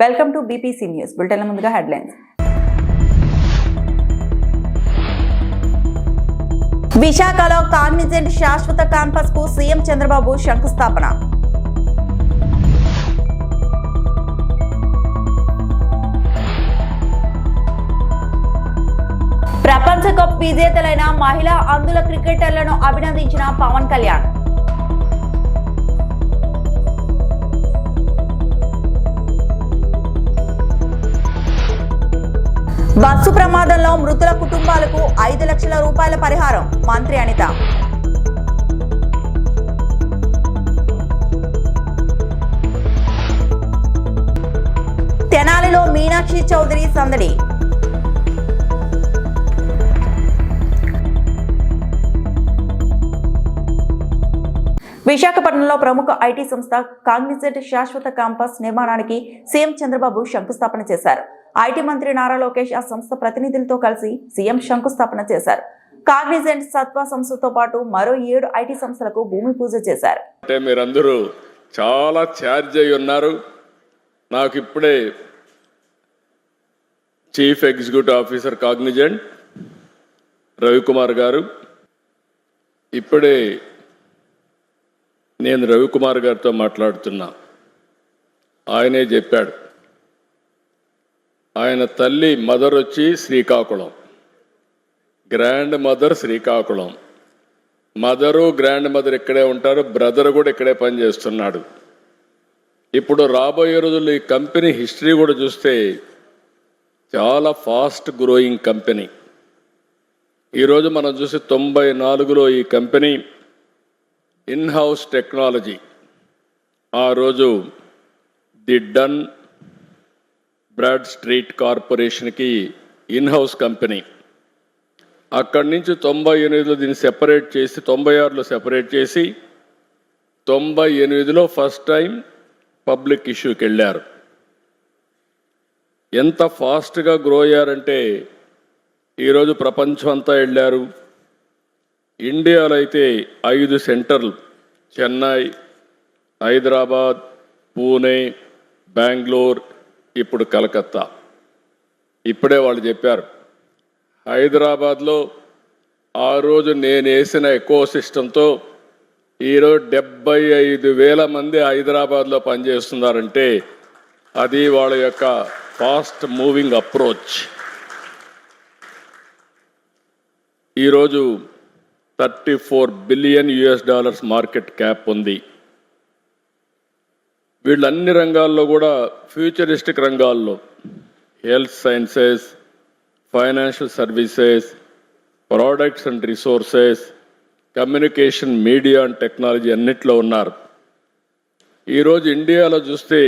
Welcome to BPC news bulletin. ముందుగా headlines. విశాఖలో Cognizant శాశ్వత క్యాంపస్ కు సీఎం చంద్రబాబు శంకుస్థాపన. ప్రపంచ కప్ విజేతలైన మహిళా అందుల క్రికెటర్లను అభినందించిన పవన్ కళ్యాణ్. బస్సు ప్రమాదంలో మృతుల కుటుంబాలకు 5 లక్షల రూపాయల పరిహారం మంత్రి అనిత. తెనాలిలో మీనాక్షి చౌదరి సందడి. విశాఖపట్నంలో ప్రముఖ ఐటీ సంస్థ కాగ్నిజెంట్ శాశ్వత క్యాంపస్ నిర్మాణానికి సీఎం చంద్రబాబు శంకుస్థాపన చేశారు. ఐటీ మంత్రి నారా లోకేష్ ఆ సంస్థ ప్రతినిధులతో కలిసి సీఎం శంకుస్థాపన చేశారు. కాగ్నిజెంట్ సత్వ సంస్థతో పాటు మరో 7 ఐటీ సంస్థలకు భూమి పూజ చేశారు. అంటే మీరందరూ చాలా ఛార్జ్ అయి ఉన్నారు. నాకు ఇప్పుడే chief executive officer Cognizant Ravikumar గారు, ఇప్పుడే నేను రవికుమార్ గారితో మాట్లాడుతున్నా. ఆయనే చెప్పాడు, ఆయన తల్లి మదర్ వచ్చి Srikakulam, grand mother Srikakulam, mother grand mother ఇక్కడే ఉంటారు, బ్రదర్ కూడా ఇక్కడే పనిచేస్తున్నాడు. ఇప్పుడు రాబోయే రోజుల్లో ఈ కంపెనీ హిస్టరీ కూడా చూస్తే చాలా ఫాస్ట్ గ్రోయింగ్ కంపెనీ. ఈరోజు మనం చూసి 94లో ఈ కంపెనీ ఇన్ హౌస్ టెక్నాలజీ, ఆ రోజు ది డన్ బ్రాడ్ స్ట్రీట్ కార్పొరేషన్కి ఇన్ హౌస్ కంపెనీ. అక్కడి నుంచి 98లో దీన్ని సెపరేట్ చేసి 96లో సెపరేట్ చేసి 98లో ఫస్ట్ టైం పబ్లిక్ ఇష్యూకి వెళ్ళారు. ఎంత ఫాస్ట్గా గ్రో అయ్యారంటే ఈరోజు ప్రపంచం అంతా వెళ్ళారు. ఇండియాలో అయితే 5 సెంటర్లు, చెన్నై, హైదరాబాద్, పూణే, బెంగళూరు, ఇప్పుడు కలకత్తా. ఇప్పుడే వాళ్ళు చెప్పారు, హైదరాబాద్లో ఆ రోజు నేను వేసిన ఎకో సిస్టంతో ఈరోజు 75,000 మంది హైదరాబాద్లో పనిచేస్తున్నారంటే అది వాళ్ళ యొక్క ఫాస్ట్ మూవింగ్ అప్రోచ్. ఈరోజు $34 బిలియన్ మార్కెట్ క్యాప్ ఉంది. వీళ్ళు అన్ని రంగాల్లో కూడా ఫ్యూచరిస్టిక్ రంగాల్లో health sciences, financial services, products and resources, communication, media and technology అన్నిట్లో ఉన్నారు. ఈరోజు ఇండియాలో చూస్తే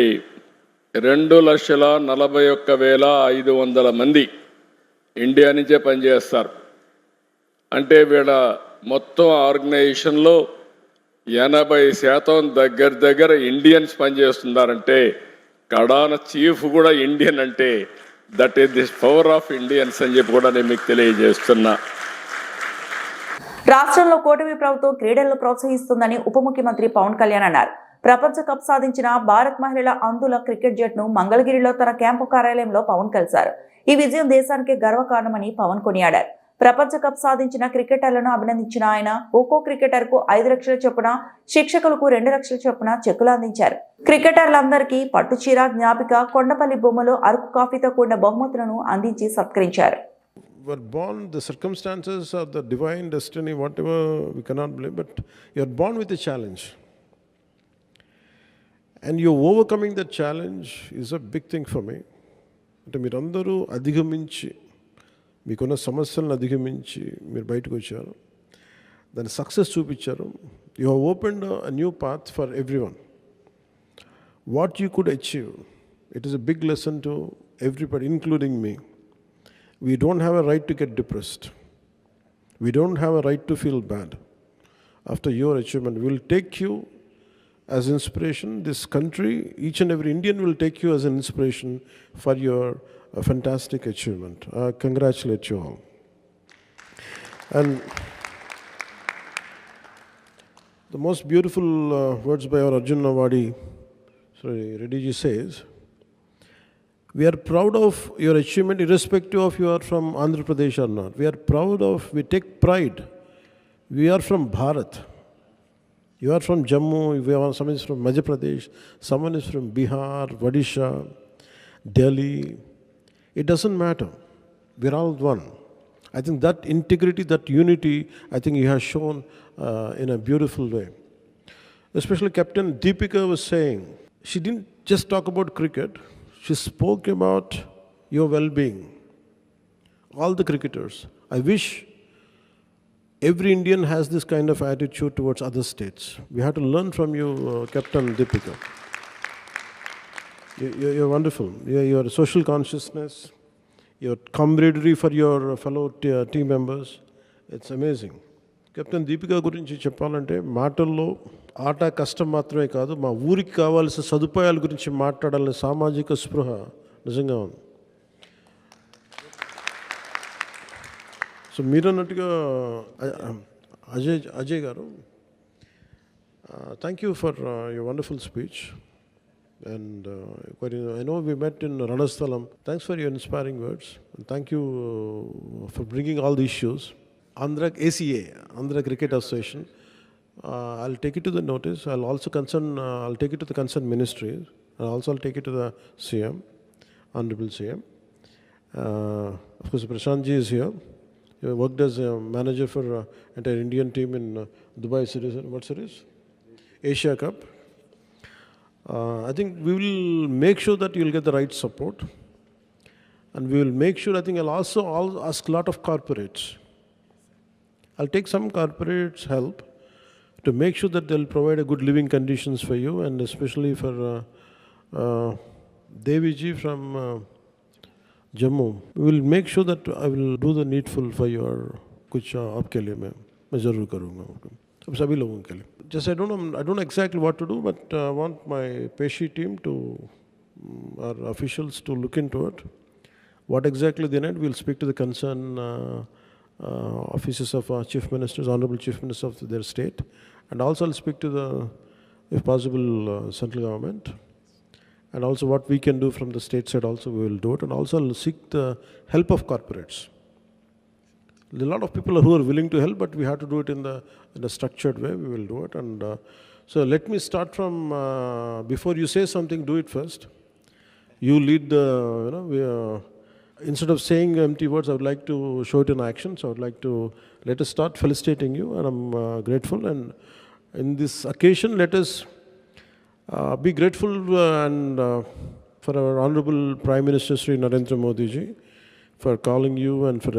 2,41,500 మంది ఇండియా నుంచే పనిచేస్తారు. అంటే వీళ్ళ మొత్తం ఆర్గనైజేషన్లో 80% దగ్గర ఇండియన్స్ పనిచేస్తున్నారంటే కడాన చీఫ్ కూడా ఇండియన్ అంటే that is this power of Indians అని చెప్పి కూడా నేను మీకు తెలియజేస్తున్నా. రాష్ట్రంలో కూటమి ప్రభుత్వం క్రీడలను ప్రోత్సహిస్తుందని ఉప ముఖ్యమంత్రి పవన్ కళ్యాణ్ అన్నారు. ప్రపంచ కప్ సాధించిన భారత్ మహిళల అందుల క్రికెట్ జట్టును మంగళగిరిలో తన క్యాంపు కార్యాలయంలో పవన్ కలిశారు. ఈ విజయం దేశానికి గర్వకారణమని పవన్ కొనియాడారు. ప్రపంచ కప్ సాధించిన క్రికెటర్లను అభినందించిన ఆయన ఒక్కో క్రికెటర్ కు 5 లక్షల చొప్పున, శిక్షకులకు 2 లక్షల చొప్పున చెక్కులు అందించారు. క్రికెటర్లందరికీ పట్టుచీర, జ్ఞాపిక, కొండపల్లి బొమ్మలు, అరకు కాఫీతో కూడిన బహుమతులను అందించి సత్కరించారు. Were born, the circumstances of the divine destiny, whatever we cannot blame, but you are born with a challenge, and you overcoming that challenge is a big thing for me. అంటే మీరందరూ అధిగమించి, మీకున్న సమస్యలను అధిగమించి మీరు బయటకు వచ్చారు, దాని సక్సెస్ చూపించారు. You have opened a new path for everyone. What you could achieve, it is a big lesson to everybody, including me. We don't have a right to get depressed. We don't have a right to feel bad after your achievement. We will take you as inspiration. This country, each and every Indian will take you as an inspiration for your fantastic achievement. I congratulate you all. And the most beautiful words by our Arjun Nawadi, Reddy ji says, We are proud of your achievement irrespective of you are from Andhra Pradesh or not. We take pride. We are from Bharat. You are from Jammu, someone is from Madhya Pradesh, someone is from Bihar, Odisha, Delhi. It doesn't matter. We're all one. I think that integrity, that unity, I think you have shown in a beautiful way. Especially Captain Deepika was saying, she didn't just talk about cricket, she spoke about your well-being. All the cricketers. I wish every Indian has this kind of attitude towards other states. We have to learn from you, Captain Deepika. You're wonderful. Your social consciousness, your camaraderie for your fellow team members, it's amazing. Captain Deepika గురించి చెప్పాలంటే మాటల్లో ఆట కష్టం మాత్రమే కాదు, మా ఊరికి కావాల్సిన సదుపాయాల గురించి మాట్లాడాలనే సామాజిక స్పృహ నిజంగా ఉంది. సో మీరు అన్నట్టుగా అజయ్ గారు, thank you for your wonderful speech. And I know we met in Ranasthalam. Thanks for your inspiring words. And thank you for bringing all the issues. Andhra ACA, Andhra Cricket Association. I'll take it to the notice. I'll take it to the concerned ministry. And also I'll take it to the CM, Honorable CM. Of course, Prashant ji is here. He worked as a manager for entire Indian team in Dubai series. What series? Asia Cup. I think we will make sure that you will get the right support, and we will make sure, I think I'll also ask a lot of corporates. I'll take some corporates' help to make sure that they'll provide a good living conditions for you, and especially for Devi ji from Jammu. We will make sure that I will do the needful for your kuch aapke liye मैं ज़रूर करूँगा सब सभी लोगों के लिए. Just I don't know exactly what to do, but I want my Peshi team to, our officials to look into it. What exactly they need, we'll speak to the concerned offices of our chief ministers, honorable chief ministers of their state, and also I'll speak to the, if possible, central government, and also what we can do from the state side also we will do it, and also I'll seek the help of corporates. There are a lot of people who are willing to help, but we have to do it in a structured way. We will do it. And so let me start from, before you say something, do it first. You lead the, instead of saying empty words, I would like to show it in action. So I would like to, let us start felicitating you, and I'm grateful. And in this occasion, let us be grateful for our Honorable Prime Minister Sri Narendra Modi ji, for calling you and for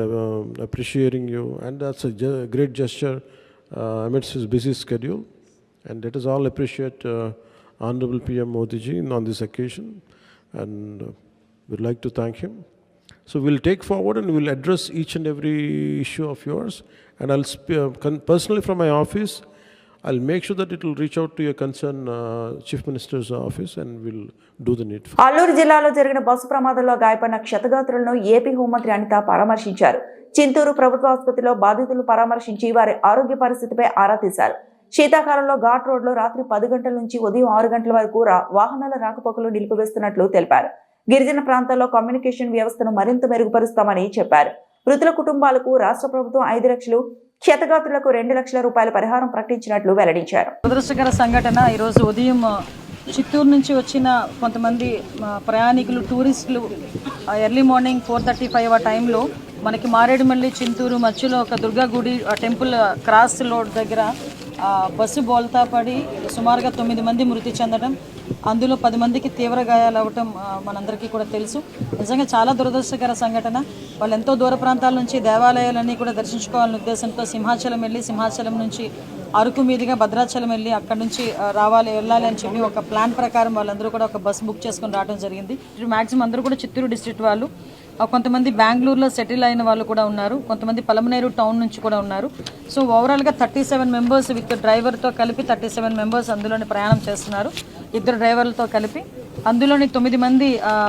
appreciating you, and that's a great gesture amidst his busy schedule. And let us all appreciate Honorable PM Modi ji on this occasion, and we'd like to thank him. So we'll take forward and we'll address each and every issue of yours, and I'll personally from my office, I'll make sure that it will reach out to your concerned Chief Minister's office, and we'll do the needful. Alluri జిల్లాలో జరిగిన bus ప్రమాదంలో గాయపడిన క్షతగాత్రులను AP హోంమంత్రి అనిత పరామర్శించారు. చింతూరు ప్రభుత్వ ఆసుపత్రిలో బాధితులను పరామర్శించి వారి ఆరోగ్య పరిస్థితిపై ఆరా తీశారు. శీతాకాలంలో ఘాట్ రోడ్లో రాత్రి 10 గంటల నుంచి ఉదయం 6 గంటల వరకు వాహనాల రాకపోకలు నిలిపివేస్తున్నట్లు తెలిపారు. గిరిజన ప్రాంతాల్లో కమ్యూనికేషన్ వ్యవస్థను మరింత మెరుగుపరుస్తామని చెప్పారు. మృతుల కుటుంబాలకు రాష్ట్ర ప్రభుత్వం 5 లక్షలు, క్షతగాత్రులకు 2 లక్షల రూపాయల పరిహారం ప్రకటించినట్లు వెల్లడించారు. దురదృష్టకర సంఘటన ఈరోజు ఉదయం చిత్తూరు నుంచి వచ్చిన కొంతమంది ప్రయాణికులు, టూరిస్టులు ఎర్లీ మార్నింగ్ 4:35 ఆ టైంలో మనకి మారేడుమల్లి చింతూరు మధ్యలో ఒక దుర్గా గుడి టెంపుల్ క్రాస్ రోడ్ దగ్గర బస్సు బోల్తా పడి సుమారుగా 9 మంది మృతి చెందడం, అందులో 10 మందికి తీవ్ర గాయాలు అవ్వటం మనందరికీ కూడా తెలుసు. నిజంగా చాలా దురదృష్టకర సంఘటన. వాళ్ళు ఎంతో దూర ప్రాంతాల నుంచి దేవాలయాలన్నీ కూడా దర్శించుకోవాలనే ఉద్దేశంతో సింహాచలం వెళ్ళి, సింహాచలం నుంచి అరకు మీదుగా భద్రాచలం వెళ్ళి అక్కడ నుంచి వెళ్ళాలి అని చెప్పి ఒక ప్లాన్ ప్రకారం వాళ్ళందరూ కూడా ఒక బస్ బుక్ చేసుకొని రావడం జరిగింది. మ్యాక్సిమం అందరూ కూడా చిత్తూరు డిస్ట్రిక్ట్ వాళ్ళు, కొంతమంది బెంగళూరులో సెటిల్ అయిన వాళ్ళు కూడా ఉన్నారు, కొంతమంది పలమనేరు టౌన్ నుంచి కూడా ఉన్నారు. సో ఓవరాల్గా 37 మెంబర్స్ విత్ డ్రైవర్తో కలిపి 37 మెంబర్స్ అందులోని ప్రయాణం చేస్తున్నారు, 2 డ్రైవర్లతో కలిపి. అందులోని 9 మంది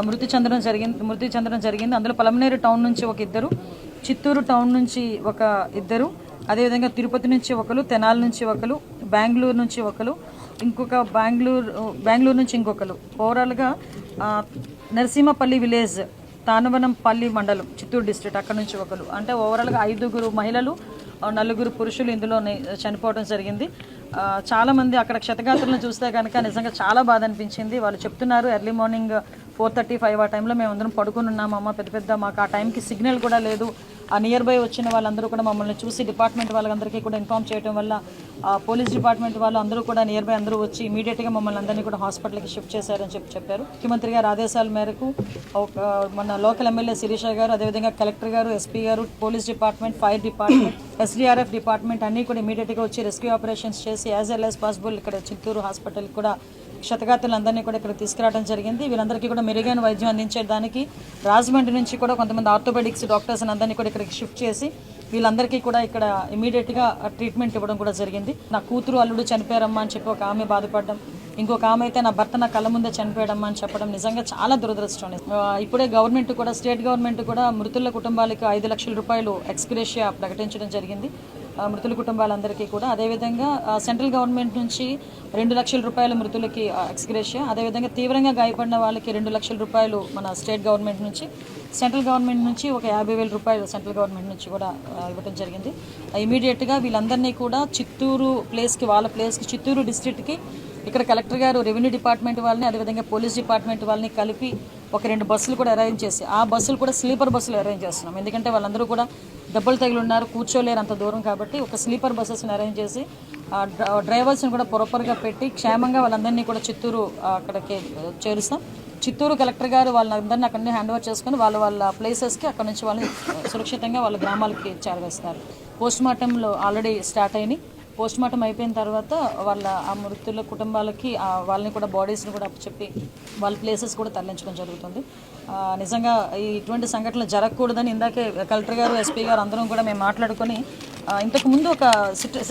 మృతి చెందడం జరిగింది. అందులో పలమనేరు టౌన్ నుంచి ఒక 2, చిత్తూరు టౌన్ నుంచి ఒక 2, అదేవిధంగా తిరుపతి నుంచి ఒకరు, తెనాలి నుంచి ఒకరు, బెంగళూరు నుంచి ఒకరు, ఇంకొక బెంగళూరు నుంచి ఇంకొకరు. ఓవరాల్గా నరసింహపల్లి విలేజ్, తానవనంపల్లి మండలం, చిత్తూరు డిస్ట్రిక్ట్, అక్కడ నుంచి ఒకరు. అంటే ఓవరాల్గా 5 మహిళలు, 4 పురుషులు ఇందులో చనిపోవడం జరిగింది. చాలామంది అక్కడ క్షతగాత్రులను చూస్తే కనుక నిజంగా చాలా బాధ అనిపించింది. వాళ్ళు చెప్తున్నారు, ఎర్లీ మార్నింగ్ 4:35 ఆ టైంలో మేము అందరం పడుకుని ఉన్నామమ్మ, పెద్ద మాకు ఆ టైంకి సిగ్నల్ కూడా లేదు. ఆ నియర్ బై వచ్చిన వాళ్ళందరూ కూడా మమ్మల్ని చూసి డిపార్ట్మెంట్ వాళ్ళందరికీ కూడా ఇన్ఫామ్ చేయడం వల్ల పోలీస్ డిపార్ట్మెంట్ వాళ్ళు అందరూ కూడా నియర్ బై అందరూ వచ్చి ఇమీడియట్గా మమ్మల్ని అందరినీ కూడా హాస్పిటల్కి షిఫ్ట్ చేశారని చెప్పారు. ముఖ్యమంత్రి గారి ఆదేశాల మేరకు మన లోకల్ ఎమ్మెల్యే శిరీష గారు, అదేవిధంగా కలెక్టర్ గారు, ఎస్పీ గారు, police department, fire department, SDRF department అన్నీ కూడా ఇమీడియట్గా వచ్చి రెస్క్యూ ఆపరేషన్స్ చేసి యాజ్ ఎల్ యాజ్ పాసిబుల్ ఇక్కడ చిత్తూరు హాస్పిటల్కి కూడా క్షతగాత్రులందరినీ కూడా ఇక్కడ తీసుకురావడం జరిగింది. వీళ్ళందరికీ కూడా మెరుగైన వైద్యం అందించడానికి రాజమండ్రి నుంచి కూడా కొంతమంది ఆర్థోపెడిక్స్ డాక్టర్స్ అందరినీ కూడా ఇక్కడికి షిఫ్ట్ చేసి వీళ్ళందరికీ కూడా ఇక్కడ ఇమీడియట్గా ట్రీట్మెంట్ ఇవ్వడం కూడా జరిగింది. నా కూతురు అల్లుడు చనిపోయారమ్మా అని చెప్పి ఒక ఆమె బాధపడడం, ఇంకొక ఆమె అయితే నా భర్త నా కళ్ళ ముందే చనిపోయాడమ్మా అని చెప్పడం నిజంగా చాలా దురదృష్టం. ఇప్పుడే గవర్నమెంట్ కూడా, స్టేట్ గవర్నమెంట్ కూడా మృతుల కుటుంబాలకు 5 లక్షల రూపాయలు ఎక్స్గ్రేషియా ప్రకటించడం జరిగింది మృతుల కుటుంబాలందరికీ కూడా. అదేవిధంగా సెంట్రల్ గవర్నమెంట్ నుంచి 2 లక్షల రూపాయల మృతులకి ఎక్స్గ్రేషియా, అదేవిధంగా తీవ్రంగా గాయపడిన వాళ్ళకి 2 లక్షల రూపాయలు మన స్టేట్ గవర్నమెంట్ నుంచి, సెంట్రల్ గవర్నమెంట్ నుంచి ఒక 50,000 రూపాయలు సెంట్రల్ గవర్నమెంట్ నుంచి కూడా ఇవ్వడం జరిగింది. ఇమీడియట్గా వీళ్ళందరినీ కూడా చిత్తూరు ప్లేస్కి, వాళ్ళ ప్లేస్కి, చిత్తూరు డిస్ట్రిక్ట్కి ఇక్కడ కలెక్టర్ గారు, రెవెన్యూ డిపార్ట్మెంట్ వాళ్ళని, అదేవిధంగా పోలీస్ డిపార్ట్మెంట్ వాళ్ళని కలిపి ఒక 2 బస్సులు కూడా అరేంజ్ చేసి, ఆ బస్సులు కూడా స్లీపర్ బస్సులు అరేంజ్ చేస్తున్నాం. ఎందుకంటే వాళ్ళందరూ కూడా దెబ్బలు తగిలి ఉన్నారు, కూర్చోలేరు అంత దూరం కాబట్టి ఒక స్లీపర్ బస్సెస్ని అరేంజ్ చేసి డ్రైవర్స్ని కూడా ప్రాపర్గా పెట్టి క్షేమంగా వాళ్ళందరినీ కూడా చిత్తూరు అక్కడికి చేరుస్తాం. చిత్తూరు కలెక్టర్ గారు వాళ్ళందరినీ అక్కడి నుంచి హ్యాండ్ ఓవర్ చేసుకుని వాళ్ళ ప్లేసెస్కి అక్కడ నుంచి వాళ్ళని సురక్షితంగా వాళ్ళ గ్రామాలకి చేరవేస్తారు. పోస్ట్ మార్టంలో ఆల్రెడీ స్టార్ట్ అయినాయి. పోస్ట్ మార్టం అయిపోయిన తర్వాత వాళ్ళ ఆ మృతుల కుటుంబాలకి వాళ్ళని కూడా బాడీస్ని కూడా చెప్పి వాళ్ళ ప్లేసెస్ కూడా తరలించడం జరుగుతుంది. నిజంగా ఇటువంటి సంఘటనలు జరగకూడదని ఇందాకే కలెక్టర్ గారు, ఎస్పీ గారు అందరం కూడా మేము మాట్లాడుకొని, ఇంతకుముందు ఒక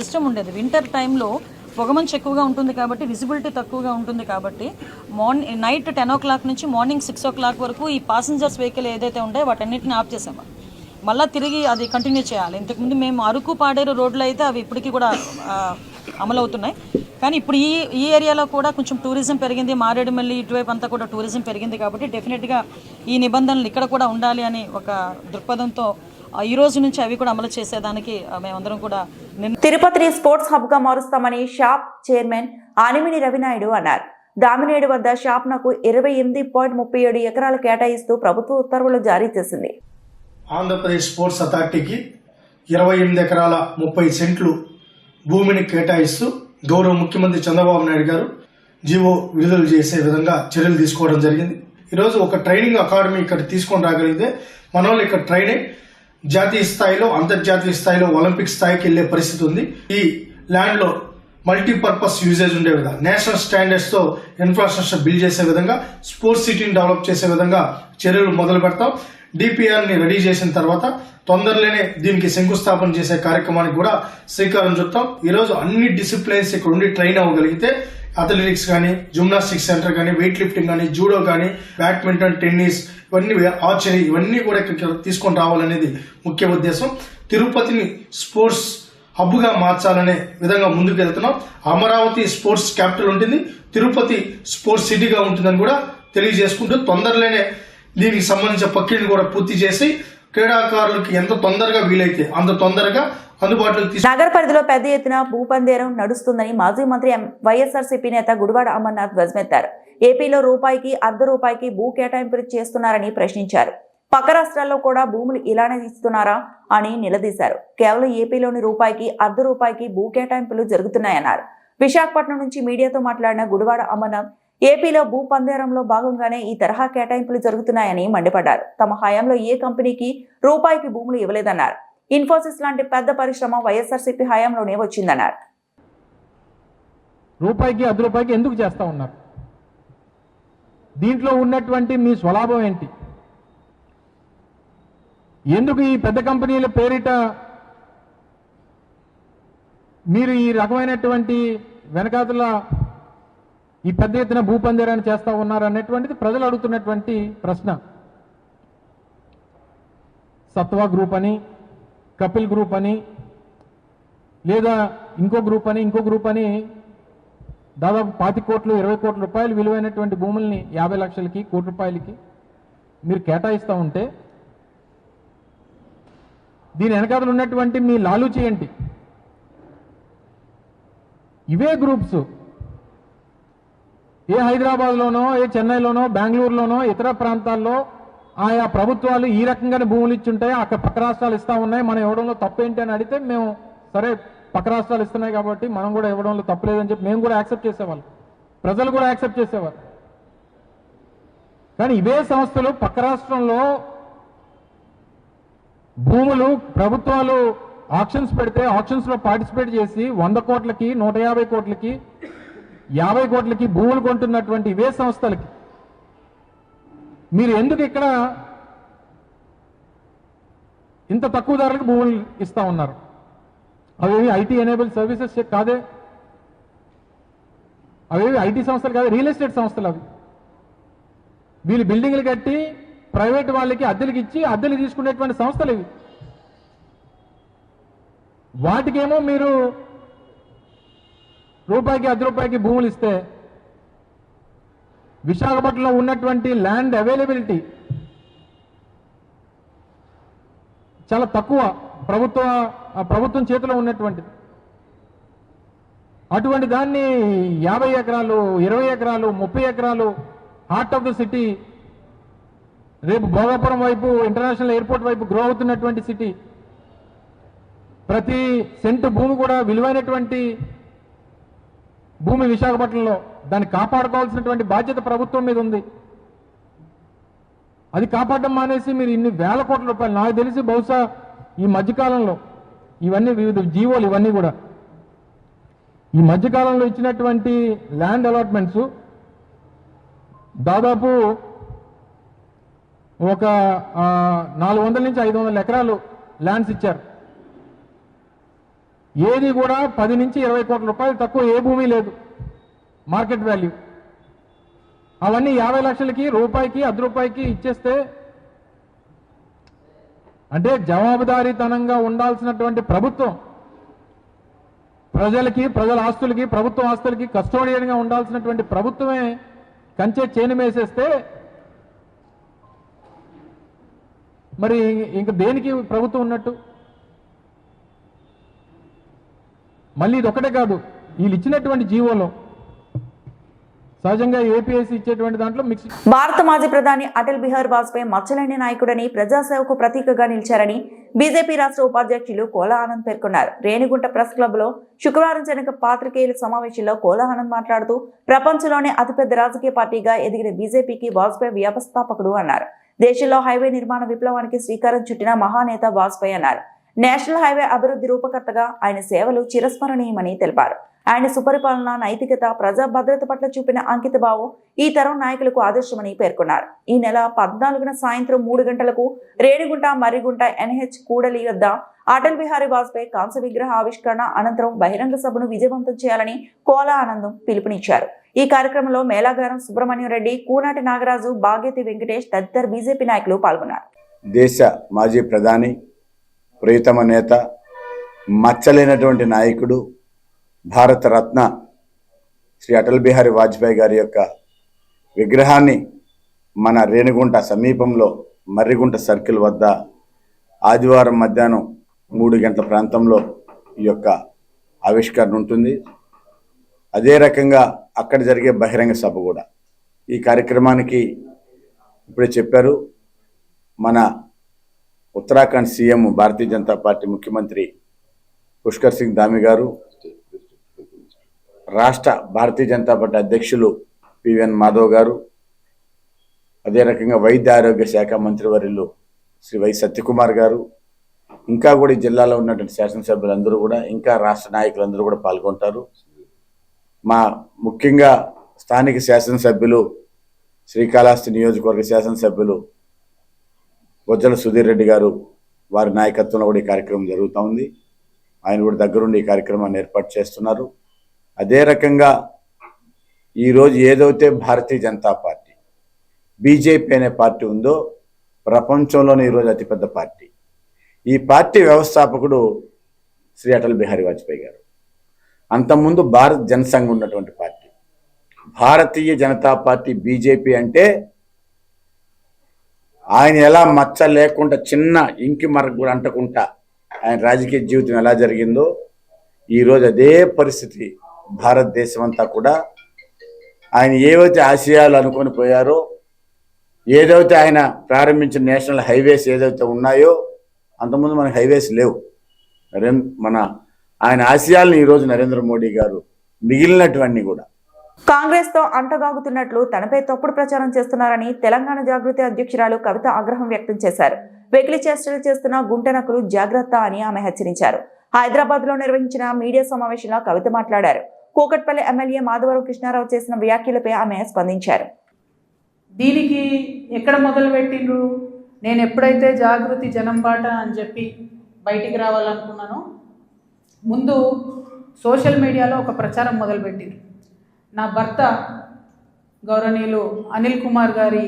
సిస్టమ్ ఉండేది. వింటర్ టైంలో పొగమంచు ఎక్కువగా ఉంటుంది కాబట్టి, విజిబిలిటీ తక్కువగా ఉంటుంది కాబట్టి నైట్ 10 o'clock నుంచి మార్నింగ్ 6 o'clock వరకు ఈ పాసెంజర్స్ వెహికల్ ఏదైతే ఉంటాయో వాటన్నిటిని ఆఫ్ చేసాము. మళ్ళీ తిరిగి అది కంటిన్యూ చేయాలి. ఇంతకుముందు మేము అరకు, పాడేరు రోడ్లు అయితే అవి ఇప్పటికీ కూడా అమలవుతున్నాయి. కానీ ఇప్పుడు ఈ ఏరియాలో కూడా కొంచెం టూరిజం పెరిగింది, మారేడుమల్లి ఇటువైపు అంతా కూడా టూరిజం పెరిగింది కాబట్టి డెఫినెట్గా ఈ నిబంధనలు ఇక్కడ కూడా ఉండాలి అని ఒక దృక్పథంతో ఈ రోజు నుంచి అవి కూడా అమలు చేసేదానికి మేమందరం కూడా తిరుపతిని స్పోర్ట్స్ హబ్ గా మారుస్తామని షాప్ చైర్మన్ ఆనిమిని రవినాయుడు అన్నారు. దామినేడు వద్ద షాప్నకు 28.37 ఎకరాలు కేటాయిస్తూ ప్రభుత్వ ఉత్తర్వులు జారీ చేసింది. ఆంధ్రప్రదేశ్ స్పోర్ట్స్ అథారిటీకి 28 ఎకరాల 30 సెంట్లు భూమిని కేటాయిస్తూ గౌరవ ముఖ్యమంత్రి చంద్రబాబు నాయుడు గారు జీవో విడుదల చేసే విధంగా చర్యలు తీసుకోవడం జరిగింది. ఈరోజు ఒక ట్రైనింగ్ అకాడమీ ఇక్కడ తీసుకొని రాగలిగితే మన వాళ్ళు ఇక్కడ ట్రైనింగ్ జాతీయ స్థాయిలో, అంతర్జాతీయ స్థాయిలో, ఒలింపిక్ స్థాయికి వెళ్లే పరిస్థితి ఉంది. ఈ ల్యాండ్ లో మల్టీపర్పస్ యూజేజ్ ఉండే విధంగా, నేషనల్ స్టాండర్డ్స్ తో ఇన్ఫ్రాస్ట్రక్చర్ బిల్డ్ చేసే విధంగా, స్పోర్ట్స్ సిటీని డెవలప్ చేసే విధంగా చర్యలు మొదలు పెడతాం. డిపిఆర్ ని రెడీ చేసిన తర్వాత తొందరలోనే దీనికి శంకుస్థాపన చేసే కార్యక్రమానికి కూడా శ్రీకారం చుట్టాం. ఈ రోజు అన్ని డిసిప్లిన్స్ ఇక్కడ ఉండి ట్రైన్ అవ్వగలిగితే అథ్లెటిక్స్ కానీ, జిమ్నాస్టిక్స్ సెంటర్ కానీ, వెయిట్ లిఫ్టింగ్ కానీ, జూడో కానీ, బ్యాడ్మింటన్, టెన్నిస్, ఇవన్నీ ఆర్చరీ, ఇవన్నీ కూడా ఇక్కడ తీసుకొని రావాలనేది ముఖ్య ఉద్దేశం. తిరుపతిని స్పోర్ట్స్ హబ్ గా మార్చాలనే విధంగా ముందుకు వెళ్తున్నాం. అమరావతి స్పోర్ట్స్ క్యాపిటల్ ఉంటుంది, తిరుపతి స్పోర్ట్స్ సిటీగా ఉంటుందని కూడా తెలియజేసుకుంటూ తొందరలోనే దీనికి సంబంధించిన ప్రక్రియను కూడా పూర్తి చేసి క్రీడాకారులకు ఎంత తొందరగా వీలైతే అంత తొందరగా అందుబాటులోకి నగర పరిధిలో పెద్ద ఎత్తున భూపందేరం నడుస్తుందని మాజీ మంత్రి వైఎస్ఆర్సీపీ నేత గుడివాడ అమర్నాథ్ ధ్వజమెత్తారు. ఏపీలో రూపాయికి ₹1 భూ కేటాయింపులు చేస్తున్నారని ప్రశ్నించారు. పక్క రాష్ట్రాల్లో కూడా భూములు ఇలానే ఇస్తున్నారా అని నిలదీశారు. కేవలం ఏపీలోని రూపాయికి ₹1 భూ కేటాయింపులు జరుగుతున్నాయన్నారు. విశాఖపట్నం నుంచి మీడియాతో మాట్లాడిన గుడివాడ అమర్నాథ్ ఏపీలో భూ పందేరంలో భాగంగానే ఈ తరహా కేటాయింపులు జరుగుతున్నాయని మండిపడ్డారు. తమ హయాంలో ఏ కంపెనీకి రూపాయికి భూములు ఇవ్వలేదన్నారు. ఇన్ఫోసిస్ లాంటి పెద్ద పరిశ్రమ వైఎస్ఆర్సీపీ హయాంలోనే వచ్చిందన్నారు. రూపాయికి ₹1 ఎందుకు చేస్తా ఉన్నారు? దీంట్లో ఉన్నటువంటి మీ స్వలాభం ఏంటి? ఎందుకు ఈ పెద్ద కంపెనీల పేరిట మీరు ఈ రకమైనటువంటి వెనకాతల ఈ పెద్ద ఎత్తున భూపందేరాన్ని చేస్తా ఉన్నారు అనేటువంటిది ప్రజలు అడుగుతున్నటువంటి ప్రశ్న. సత్వా గ్రూప్ అని, కపిల్ గ్రూప్ అని, లేదా ఇంకో గ్రూప్ అని దాదాపు 25 కోట్లు 20 కోట్ల రూపాయలు విలువైనటువంటి భూముల్ని 50 లక్షలకి, ₹1 కోటి మీరు కేటాయిస్తూ ఉంటే దీని వెనకాతలు ఉన్నటువంటి మీ లాలూచి ఏంటి? ఇవే గ్రూప్స్ ఏ హైదరాబాద్లోనో, ఏ చెన్నైలోనో, బెంగళూరులోనో, ఇతర ప్రాంతాల్లో ఆయా ప్రభుత్వాలు ఈ రకంగానే భూములు ఇచ్చుంటాయి, అక్కడ పక్క రాష్ట్రాలు ఇస్తూ ఉన్నాయి, మనం ఇవ్వడంలో తప్పేంటి అని అడిగితే మేము సరే పక్క రాష్ట్రాలు ఇస్తున్నాయి కాబట్టి మనం కూడా ఇవ్వడంలో తప్పలేదని చెప్పి మేము కూడా యాక్సెప్ట్ చేసేవాళ్ళం, ప్రజలు కూడా యాక్సెప్ట్ చేసేవారు. కానీ ఇవే సంస్థలు పక్క రాష్ట్రంలో భూములు ప్రభుత్వాలు ఆక్షన్స్ పెడితే ఆక్షన్స్లో పార్టిసిపేట్ చేసి 100 కోట్లకి, 150 కోట్లకి, 50 కోట్లకి భూములు కొంటున్నటువంటి ఇవే సంస్థలకి మీరు ఎందుకు ఇక్కడ ఇంత తక్కువ ధరలకు భూములు ఇస్తా ఉన్నారు? అవేవి ఐటీ ఎనేబుల్ సర్వీసెస్ కాదే, అవేవి ఐటీ సంస్థలు కాదే, రియల్ ఎస్టేట్ సంస్థలు అవి. వీళ్ళు బిల్డింగ్లు కట్టి ప్రైవేట్ వాళ్ళకి అద్దెలకు ఇచ్చి అద్దెలు తీసుకునేటువంటి సంస్థలు ఇవి. వాటికేమో మీరు రూపాయికి, ₹10 భూములు ఇస్తే విశాఖపట్నంలో ఉన్నటువంటి ల్యాండ్ అవైలబిలిటీ చాలా తక్కువ, ప్రభుత్వం చేతిలో ఉన్నటువంటిది. అటువంటి దాన్ని 50 ఎకరాలు, 20 ఎకరాలు, 30 ఎకరాలు హార్ట్ ఆఫ్ ద సిటీ, రేపు భోగాపురం వైపు ఇంటర్నేషనల్ ఎయిర్పోర్ట్ వైపు గ్రో అవుతున్నటువంటి సిటీ, ప్రతి సెంటు భూమి కూడా విలువైనటువంటి భూమి విశాఖపట్నంలో, దాన్ని కాపాడుకోవాల్సినటువంటి బాధ్యత ప్రభుత్వం మీద ఉంది. అది కాపాడడం మానేసి మీరు ఇన్ని వేల కోట్ల రూపాయలు, నాకు తెలిసి బహుశా ఈ మధ్యకాలంలో ఇవన్నీ వివిధ జీవోలు ఇవన్నీ కూడా ఈ మధ్యకాలంలో ఇచ్చినటువంటి ల్యాండ్ అలాట్మెంట్స్ దాదాపు ఒక 400 నుంచి 500 ఎకరాలు ల్యాండ్స్ ఇచ్చారు. ఏది కూడా 10 నుంచి 20 కోట్ల రూపాయలు తక్కువ ఏ భూమి లేదు మార్కెట్ వాల్యూ. అవన్నీ 50 లక్షలకి, రూపాయికి, ₹10 ఇచ్చేస్తే అంటే జవాబుదారీతనంగా ఉండాల్సినటువంటి ప్రభుత్వం, ప్రజలకి, ప్రజల ఆస్తులకి, ప్రభుత్వ ఆస్తులకి కస్టోడియన్గా ఉండాల్సినటువంటి ప్రభుత్వమే కంచె చేను వేసేస్తే మరి ఇంక దేనికి ప్రభుత్వం ఉన్నట్టు? మళ్ళీ ఇది ఒకటే కాదు, వీళ్ళు ఇచ్చినటువంటి జీవోలో సహజంగా ఏపీఎస్సీ ఇచ్చేటువంటి దాంట్లో మిక్స్. భారత మాజీ ప్రధాని అటల్ బిహారీ వాజ్పేయి మచ్చలేని నాయకుడని, ప్రజాసేవకు ప్రతీకగా నిలిచారని బీజేపీ రాష్ట్ర ఉపాధ్యక్షులు కోలా ఆనంద్ పేర్కొన్నారు. రేణిగుంట ప్రెస్ క్లబ్ లో శుక్రవారం జరిగిన పాత్రికేయుల సమావేశంలో కోలా ఆనంద్ మాట్లాడుతూ, ప్రపంచంలోనే అతిపెద్ద రాజకీయ పార్టీగా ఎదిగిన బీజేపీకి వాజ్పేయి వ్యవస్థాపకుడు అన్నారు. దేశంలో హైవే నిర్మాణ విప్లవానికి శ్రీకారం చుట్టిన మహానేత వాజ్పేయి అన్నారు. నేషనల్ హైవే అభివృద్ధి రూపకర్తగా ఆయన సేవలు చిరస్మరణీయమని తెలిపారు. ఆయన సుపరిపాలన, నైతికత, ప్రజా భద్రత పట్ల చూపిన అంకితభావం ఈ తరం నాయకులకు ఆదర్శమని పేర్కొన్నారు. ఈ నెల 14న సాయంత్రం 3 గంటలకు రేణిగుంట, మర్రిగుంట NH కూడలి వద్ద అటల్ బిహారీ వాజ్పేయి కాంస్య విగ్రహ ఆవిష్కరణ అనంతరం బహిరంగ సభను విజయవంతం చేయాలని కోలా ఆనందం పిలుపునిచ్చారు. ఈ కార్యక్రమంలో మేళాగారం సుబ్రహ్మణ్యం రెడ్డి, కూనాటి నాగరాజు, బాగేతి వెంకటేష్ తదితర బీజేపీ నాయకులు పాల్గొన్నారు. దేశ మాజీ ప్రధాని, ప్రియతమ నేత, మచ్చలేనటువంటి నాయకుడు, భారత రత్న శ్రీ అటల్ బిహారీ వాజ్పేయి గారి యొక్క విగ్రహాన్ని మన రేణిగుంట సమీపంలో మర్రిగుంట సర్కిల్ వద్ద ఆదివారం మధ్యాహ్నం 3 గంటల ప్రాంతంలో ఈ యొక్క ఆవిష్కరణ ఉంటుంది. అదే రకంగా అక్కడ జరిగే బహిరంగ సభ కూడా. ఈ కార్యక్రమానికి ఇప్పుడే చెప్పారు, మన ఉత్తరాఖండ్ సీఎం, భారతీయ జనతా పార్టీ ముఖ్యమంత్రి పుష్కర్ సింగ్ ధామి గారు, రాష్ట్ర భారతీయ జనతా పార్టీ అధ్యక్షులు పివిఎన్ మాధవ్ గారు, అదే రకంగా వైద్య ఆరోగ్య శాఖ మంత్రివర్యులు శ్రీ వై సత్యకుమార్ గారు, ఇంకా కూడా ఈ జిల్లాలో ఉన్నటువంటి శాసనసభ్యులందరూ కూడా, ఇంకా రాష్ట్ర నాయకులందరూ కూడా పాల్గొంటారు. మా ముఖ్యంగా స్థానిక శాసనసభ్యులు, శ్రీకాళహస్తి నియోజకవర్గ శాసనసభ్యులు బొజ్జల సుధీర్ రెడ్డి గారు, వారి నాయకత్వంలో కూడా ఈ కార్యక్రమం జరుగుతూ ఉంది. ఆయన కూడా దగ్గరుండి ఈ కార్యక్రమాన్ని ఏర్పాటు చేస్తున్నారు. అదే రకంగా ఈరోజు ఏదైతే భారతీయ జనతా పార్టీ, బీజేపీ అనే పార్టీ ఉందో, ప్రపంచంలోనే ఈరోజు అతిపెద్ద పార్టీ. ఈ పార్టీ వ్యవస్థాపకుడు శ్రీ అటల్ బిహారీ వాజ్పేయి గారు. అంతకుముందు భారత్ జనసంఘ్ ఉన్నటువంటి party. Bharatiya Janata party, BJP అంటే ఆయన ఎలా మచ్చ లేకుండా చిన్న ఇంకి మరకు కూడా అంటకుండా ఆయన రాజకీయ జీవితం ఎలా జరిగిందో ఈరోజు అదే పరిస్థితి భారతదేశం అంతా కూడా ఆయన ఏవైతే ఆశయాలు అనుకొని పోయారో, ఏదైతే ఆయన ప్రారంభించిన నేషనల్ హైవేస్ ఏదైతే ఉన్నాయో, అంతకుముందు మనకి హైవేస్ లేవు. మన ఆయన ఆశయాలను ఈరోజు నరేంద్ర మోడీ గారు మిగిలినటువన్నీ కూడా కాంగ్రెస్ తో అంటగాగుతున్నట్లు తనపై తప్పుడు ప్రచారం చేస్తున్నారని తెలంగాణ జాగృతి అధ్యక్షురాలు కవిత ఆగ్రహం వ్యక్తం చేశారు. వెకిలి చేష్టలు చేస్తున్న గుంటనకులు జాగ్రత్త అని ఆమె హెచ్చరించారు. హైదరాబాద్ లో నిర్వహించిన మీడియా సమావేశంలో కవిత మాట్లాడారు. కూకట్పల్లి ఎమ్మెల్యే మాధవరం కృష్ణారావు చేసిన వ్యాఖ్యలపై ఆమె స్పందించారు. దీనికి ఎక్కడ మొదలు పెట్టిండ్రు? నేను ఎప్పుడైతే జాగృతి జనం బాట అని చెప్పి బయటికి రావాలనుకున్నానో ముందు సోషల్ మీడియాలో ఒక ప్రచారం మొదలుపెట్టిండ్రు. నా భర్త గౌరవనీయులు అనిల్ కుమార్ గారి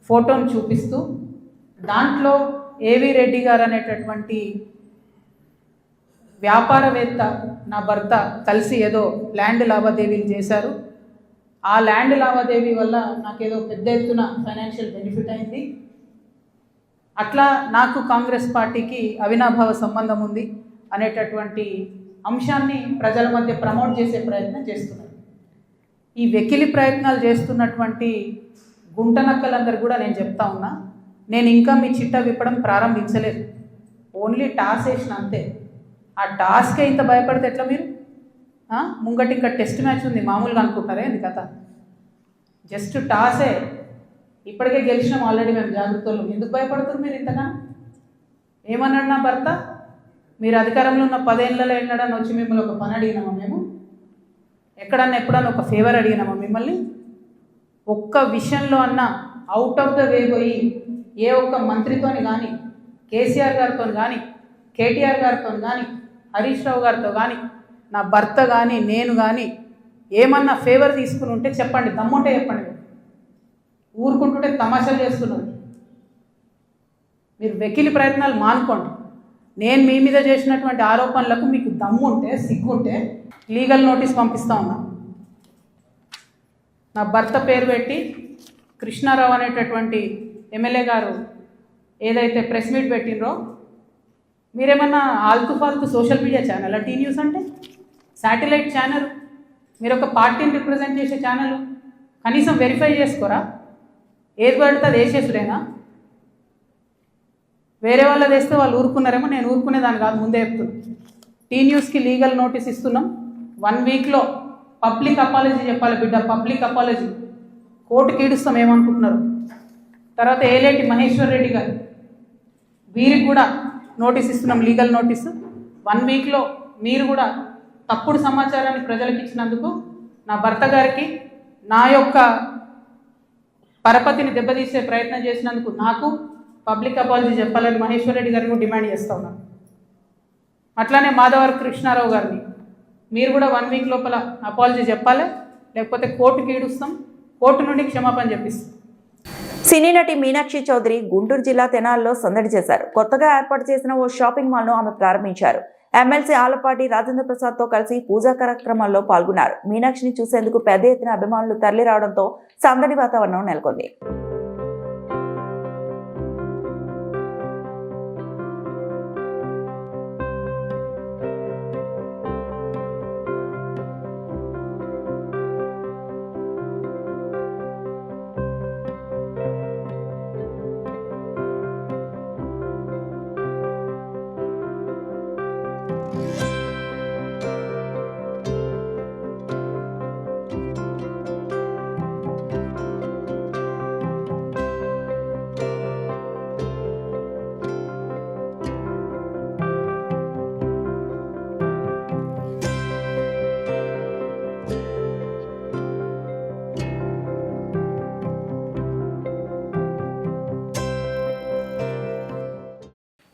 ఫోటోను చూపిస్తూ దాంట్లో ఏవి రెడ్డి గారు అనేటటువంటి వ్యాపారవేత్త నా భర్త కలిసి ఏదో ల్యాండ్ లావాదేవీలు చేశారు. ఆ ల్యాండ్ లావాదేవీ వల్ల నాకేదో పెద్ద ఎత్తున ఫైనాన్షియల్ బెనిఫిట్ అయింది. అట్లా నాకు కాంగ్రెస్ పార్టీకి అవినాభావ సంబంధం ఉంది అనేటటువంటి అంశాన్ని ప్రజల మధ్య ప్రమోట్ చేసే ప్రయత్నం చేస్తున్నారు. ఈ వెకిలి ప్రయత్నాలు చేస్తున్నటువంటి గుంటనక్కలందరూ కూడా నేను చెప్తా ఉన్నా, నేను ఇంకా మీ చిట్టా విప్పడం ప్రారంభించలేదు. ఓన్లీ టాస్ వేసిన అంతే. ఆ టాస్కే ఇంత భయపడితే ఎట్లా మీరు? ముంగటి ఇంకా టెస్ట్ మ్యాచ్ ఉంది, మామూలుగా అనుకుంటారే ఇది కథ. జస్ట్ టాసే. ఇప్పటికే గెలిచినాం ఆల్రెడీ మేము జాగ్రత్తలు. ఎందుకు భయపడుతున్నారు మీరు ఇంతగా? ఏమన్నాడు నా భర్త? మీరు అధికారంలో ఉన్న 10 ఏళ్ళలో ఎన్నడన్నా వచ్చి మిమ్మల్ని ఒక పని అడిగినామా? మేము ఎప్పుడన్నా ఒక ఫేవర్ అడిగినామా మిమ్మల్ని? ఒక్క విషయంలో అన్నా అవుట్ ఆఫ్ ద వే పోయి ఏ ఒక్క మంత్రితోని కానీ, కేసీఆర్ గారితో కానీ, కేటీఆర్ గారితో కానీ, హరీష్ రావు గారితో కానీ, నా భర్త కానీ, నేను కానీ ఏమన్నా ఫేవర్ తీసుకుని ఉంటే చెప్పండి, దమ్ముంటే చెప్పండి. ఊరుకుంటుంటే తమాషాలు చేస్తున్నారు. మీరు వెకిలి ప్రయత్నాలు మానుకోండి. నేను మీ మీద చేసినటువంటి ఆరోపణలకు మీకు దమ్ముంటే, సిగ్గుంటే లీగల్ నోటీస్ పంపిస్తా ఉన్నా. నా భర్త పేరు పెట్టి కృష్ణారావు అనేటటువంటి ఎమ్మెల్యే గారు ఏదైతే ప్రెస్ మీట్ పెట్టినరో, మీరేమన్నా ఆల్తు ఫాల్తు social media channel T news అంటే శాటిలైట్ ఛానల్, మీరు ఒక పార్టీని రిప్రజెంట్ చేసే ఛానల్, కనీసం వెరిఫై చేసుకోరా? ఏది పడితే అది వేసేసుడేనా? వేరే వాళ్ళది వేస్తే వాళ్ళు ఊరుకున్నారేమో, నేను ఊరుకునేదాన్ని కాదు, ముందే చెప్తున్నాను. టీ న్యూస్కి లీగల్ నోటీస్ ఇస్తున్నాం. 1 వీక్లో పబ్లిక్ అపాలజీ చెప్పాలి బిడ్డ, పబ్లిక్ అపాలజీ. కోర్టుకి ఈడుస్తాం ఏమనుకుంటున్నారు. తర్వాత ఏలేటి మహేశ్వర్ రెడ్డి గారు, వీరికి కూడా నోటీస్ ఇస్తున్నాం, లీగల్ నోటీసు. 1 వీక్లో మీరు కూడా తప్పుడు సమాచారాన్ని ప్రజలకు ఇచ్చినందుకు నా భర్త గారికి, నా యొక్క పరపతిని దెబ్బతీసే ప్రయత్నం చేసినందుకు నాకు పబ్లిక్ అపాలజీ చెప్పాలని మహేశ్వర్ రెడ్డి గారిని డిమాండ్ చేస్తూ ఉన్నాను. అట్లానే మాధవర్ కృష్ణారావు గారిని మీరు కూడా 1 వీక్ లోపల అపాలజీ చెప్పాలి, లేకపోతే కోర్టుకి ఈడుస్తాం, కోర్టు నుండి క్షమాపణ చెప్పిస్తాం. సినీ నటి మీనాక్షి చౌదరి గుంటూరు జిల్లా తెనాలిలో సందడి చేశారు. కొత్తగా ఏర్పాటు చేసిన ఓ షాపింగ్ మాల్ను ఆమె ప్రారంభించారు. ఎమ్మెల్సీ ఆలపాటి రాజేంద్ర ప్రసాద్తో కలిసి పూజా కార్యక్రమాల్లో పాల్గొన్నారు. మీనాక్షిని చూసేందుకు పెద్ద ఎత్తున అభిమానులు తరలి రావడంతో సందడి వాతావరణం నెలకొంది.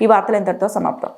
ఈ వార్తలు ఇంతటితో సమాప్తం.